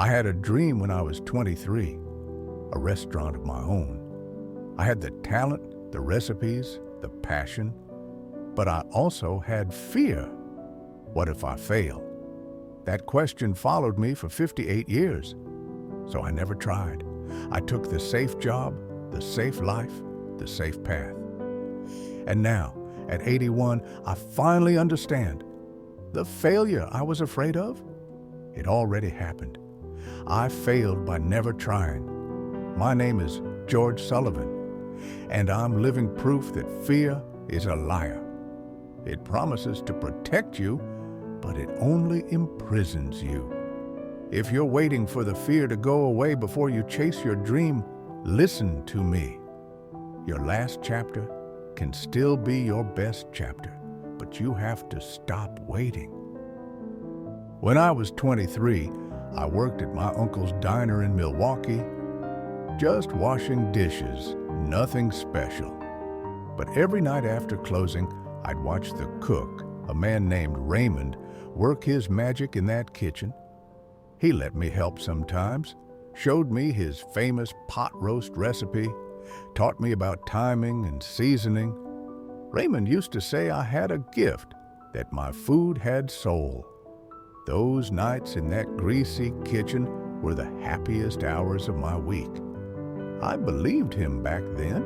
I had a dream when I was 23, a restaurant of my own. I had the talent, the recipes, the passion, but I also had fear. What if I fail? That question followed me for 58 years, so I never tried. I took the safe job, the safe life, the safe path. And now, at 81, I finally understand. The failure I was afraid of, it already happened. I failed by never trying. My name is George Sullivan, and I'm living proof that fear is a liar. It promises to protect you, but it only imprisons you. If you're waiting for the fear to go away before you chase your dream, listen to me. Your last chapter can still be your best chapter, but you have to stop waiting. When I was 23, I worked at my uncle's diner in Milwaukee, just washing dishes, nothing special. But every night after closing, I'd watch the cook, a man named Raymond, work his magic in that kitchen. He let me help sometimes, showed me his famous pot roast recipe, taught me about timing and seasoning. Raymond used to say I had a gift, that my food had soul. Those nights in that greasy kitchen were the happiest hours of my week. I believed him back then.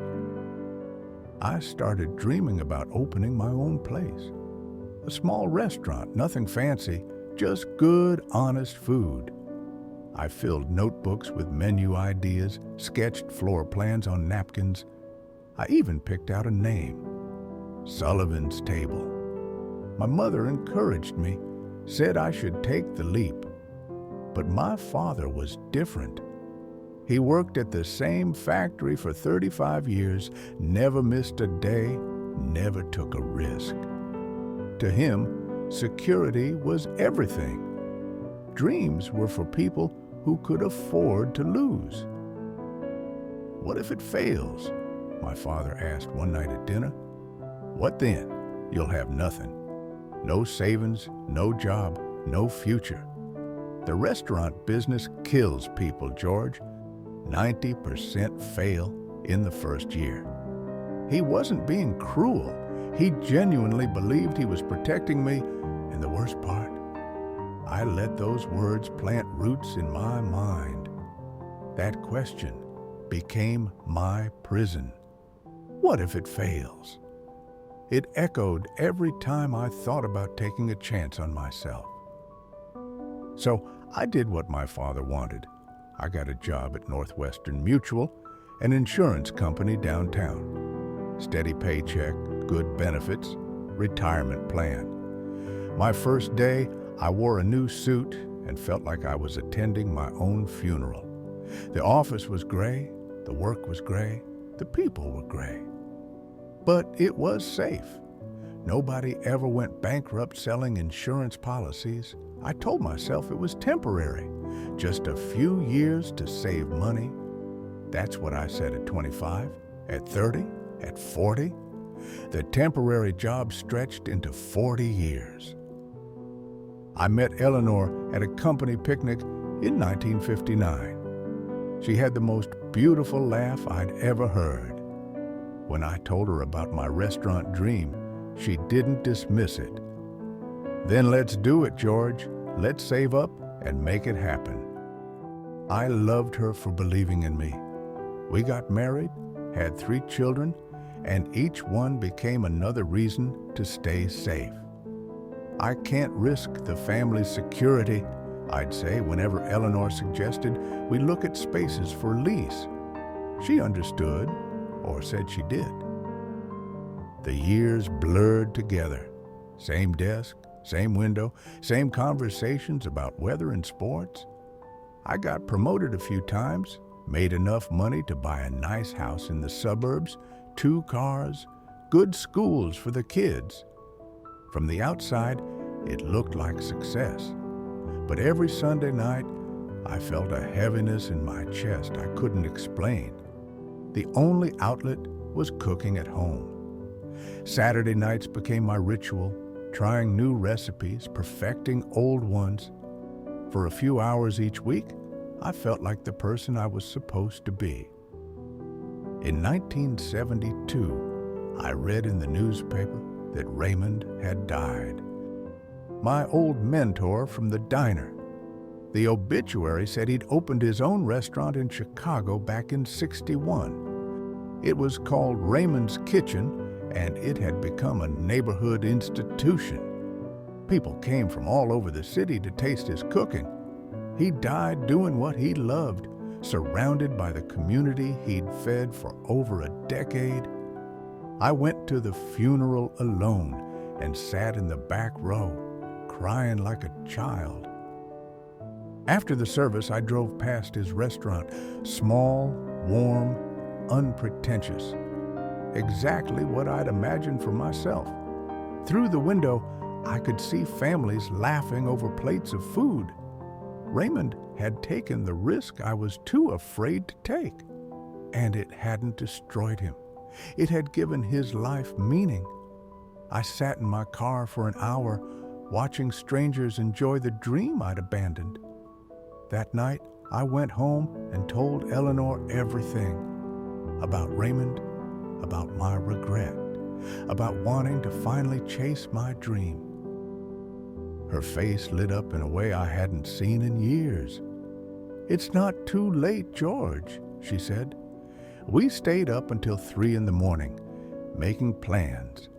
I started dreaming about opening my own place. A small restaurant, nothing fancy, just good, honest food. I filled notebooks with menu ideas, sketched floor plans on napkins. I even picked out a name, Sullivan's Table. My mother encouraged me, said I should take the leap. But my father was different. He worked at the same factory for 35 years, never missed a day, never took a risk. To him, security was everything. Dreams were for people who could afford to lose. What if it fails? My father asked one night at dinner. What then? You'll have nothing. No savings, no job, no future. The restaurant business kills people, George. 90% fail in the first year. He wasn't being cruel. He genuinely believed he was protecting me, and the worst part, I let those words plant roots in my mind. That question became my prison. What if it fails? It echoed every time I thought about taking a chance on myself. So I did what my father wanted. I got a job at Northwestern Mutual, an insurance company downtown. Steady paycheck, good benefits, retirement plan. My first day, I wore a new suit and felt like I was attending my own funeral. The office was gray, the work was gray, the people were gray. But it was safe. Nobody ever went bankrupt selling insurance policies. I told myself it was temporary, just a few years to save money. That's what I said at 25, at 30, at 40. The temporary job stretched into 40 years. I met Eleanor at a company picnic in 1959. She had the most beautiful laugh I'd ever heard. When I told her about my restaurant dream, she didn't dismiss it. Then let's do it, George. Let's save up and make it happen. I loved her for believing in me. We got married, had 3 children, and each one became another reason to stay safe. I can't risk the family's security, I'd say whenever Eleanor suggested we look at spaces for lease. She understood, or said she did. The years blurred together. Same desk, same window, same conversations about weather and sports. I got promoted a few times, made enough money to buy a nice house in the suburbs, 2 cars, good schools for the kids. From the outside, it looked like success. But every Sunday night, I felt a heaviness in my chest I couldn't explain. The only outlet was cooking at home. Saturday nights became my ritual, trying new recipes, perfecting old ones. For a few hours each week, I felt like the person I was supposed to be. In 1972, I read in the newspaper that Raymond had died. My old mentor from the diner. The obituary said he'd opened his own restaurant in Chicago back in '61. It was called Raymond's Kitchen, and it had become a neighborhood institution. People came from all over the city to taste his cooking. He died doing what he loved, surrounded by the community he'd fed for over a decade. I went to the funeral alone and sat in the back row, crying like a child. After the service, I drove past his restaurant, small, warm, unpretentious. Exactly what I'd imagined for myself. Through the window, I could see families laughing over plates of food. Raymond had taken the risk I was too afraid to take, and it hadn't destroyed him. It had given his life meaning. I sat in my car for an hour, watching strangers enjoy the dream I'd abandoned. That night, I went home and told Eleanor everything about Raymond, about my regret, about wanting to finally chase my dream. Her face lit up in a way I hadn't seen in years. "It's not too late, George," she said. We stayed up until 3 in the morning, making plans.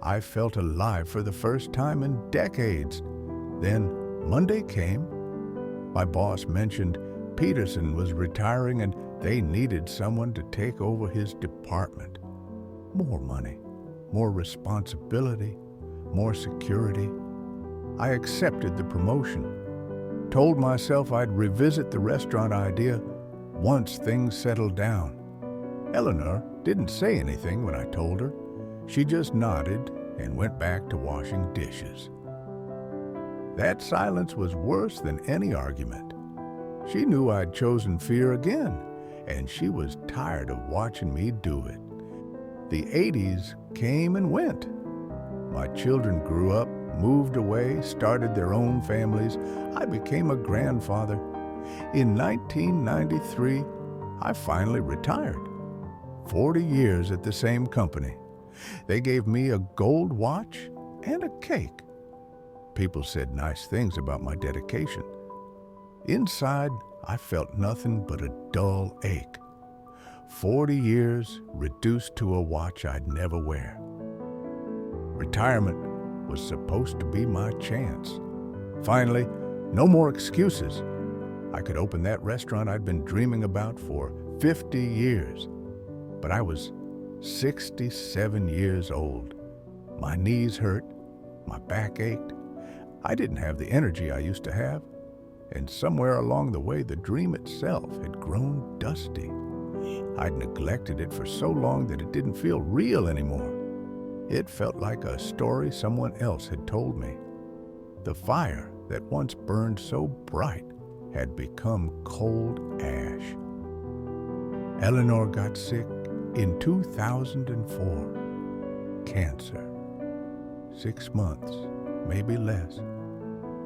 I felt alive for the first time in decades. Then Monday came. My boss mentioned Peterson was retiring and they needed someone to take over his department. More money, more responsibility, more security. I accepted the promotion, told myself I'd revisit the restaurant idea once things settled down. Eleanor didn't say anything when I told her. She just nodded and went back to washing dishes. That silence was worse than any argument. She knew I'd chosen fear again, and she was tired of watching me do it. The '80s came and went. My children grew up, moved away, started their own families. I became a grandfather. In 1993, I finally retired. 40 years at the same company. They gave me a gold watch and a cake. People said nice things about my dedication. Inside, I felt nothing but a dull ache. 40 years reduced to a watch I'd never wear. Retirement was supposed to be my chance. Finally, no more excuses. I could open that restaurant I'd been dreaming about for 50 years. But I was 67 years old. My knees hurt, my back ached. I didn't have the energy I used to have, and somewhere along the way the dream itself had grown dusty. I'd neglected it for so long that it didn't feel real anymore. It felt like a story someone else had told me. The fire that once burned so bright had become cold ash. Eleanor got sick in 2004. Cancer. 6 months, maybe less.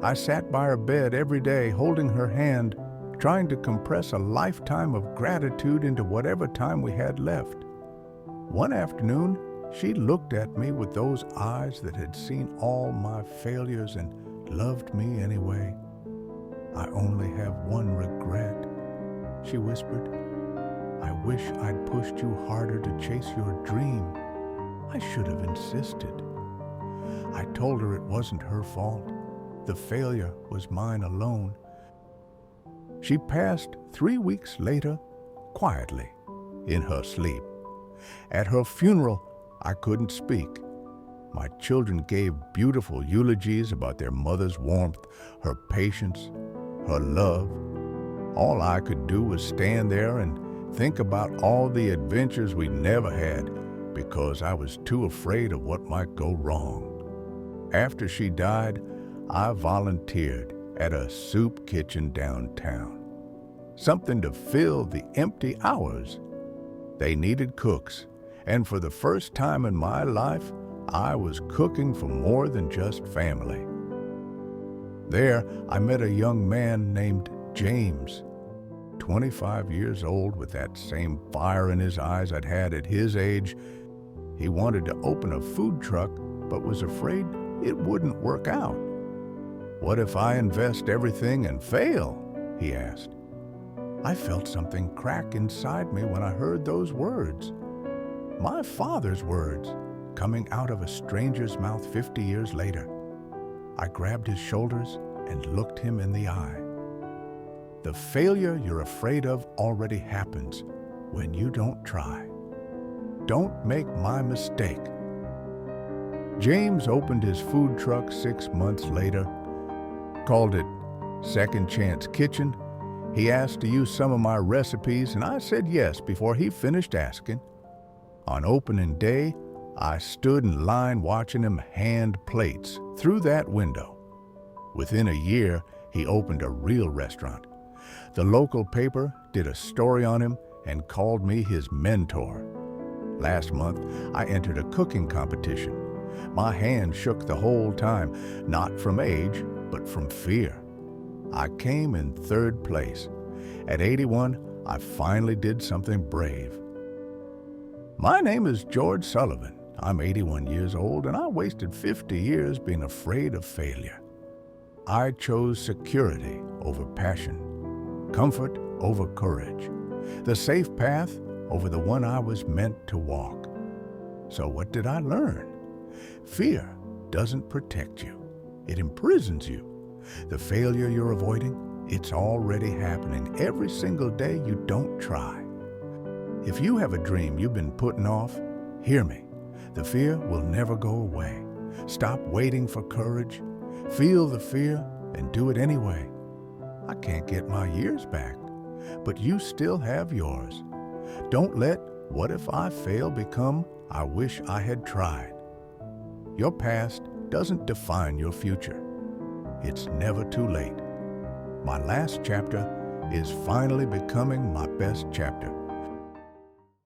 I sat by her bed every day, holding her hand, trying to compress a lifetime of gratitude into whatever time we had left. One afternoon, she looked at me with those eyes that had seen all my failures and loved me anyway. "I only have one regret," she whispered. "I wish I'd pushed you harder to chase your dream. I should have insisted." I told her it wasn't her fault. The failure was mine alone. She passed 3 weeks later, quietly, in her sleep. At her funeral, I couldn't speak. My children gave beautiful eulogies about their mother's warmth, her patience, her love. All I could do was stand there and think about all the adventures we never had because I was too afraid of what might go wrong. After she died, I volunteered at a soup kitchen downtown. Something to fill the empty hours. They needed cooks, and for the first time in my life, I was cooking for more than just family. There, I met a young man named James. 25 years old with that same fire in his eyes I'd had at his age. He wanted to open a food truck, but was afraid it wouldn't work out. "What if I invest everything and fail?" he asked. I felt something crack inside me when I heard those words. My father's words, coming out of a stranger's mouth 50 years later. I grabbed his shoulders and looked him in the eye. The failure you're afraid of already happens when you don't try. Don't make my mistake. James opened his food truck 6 months later, called it Second Chance Kitchen. He asked to use some of my recipes, and I said yes before he finished asking. On opening day, I stood in line watching him hand plates through that window. Within a year, he opened a real restaurant. The local paper did a story on him and called me his mentor. Last month, I entered a cooking competition. My hand shook the whole time, not from age, but from fear. I came in 3rd place. At 81, I finally did something brave. My name is George Sullivan. I'm 81 years old, and I wasted 50 years being afraid of failure. I chose security over passion, comfort over courage, the safe path over the one I was meant to walk. So what did I learn? Fear doesn't protect you. It imprisons you. The failure you're avoiding, it's already happening every single day you don't try. If you have a dream you've been putting off, hear me. The fear will never go away. Stop waiting for courage. Feel the fear and do it anyway. I can't get my years back, but you still have yours. Don't let "what if I fail" become "I wish I had tried." Your past doesn't define your future. It's never too late. My last chapter is finally becoming my best chapter.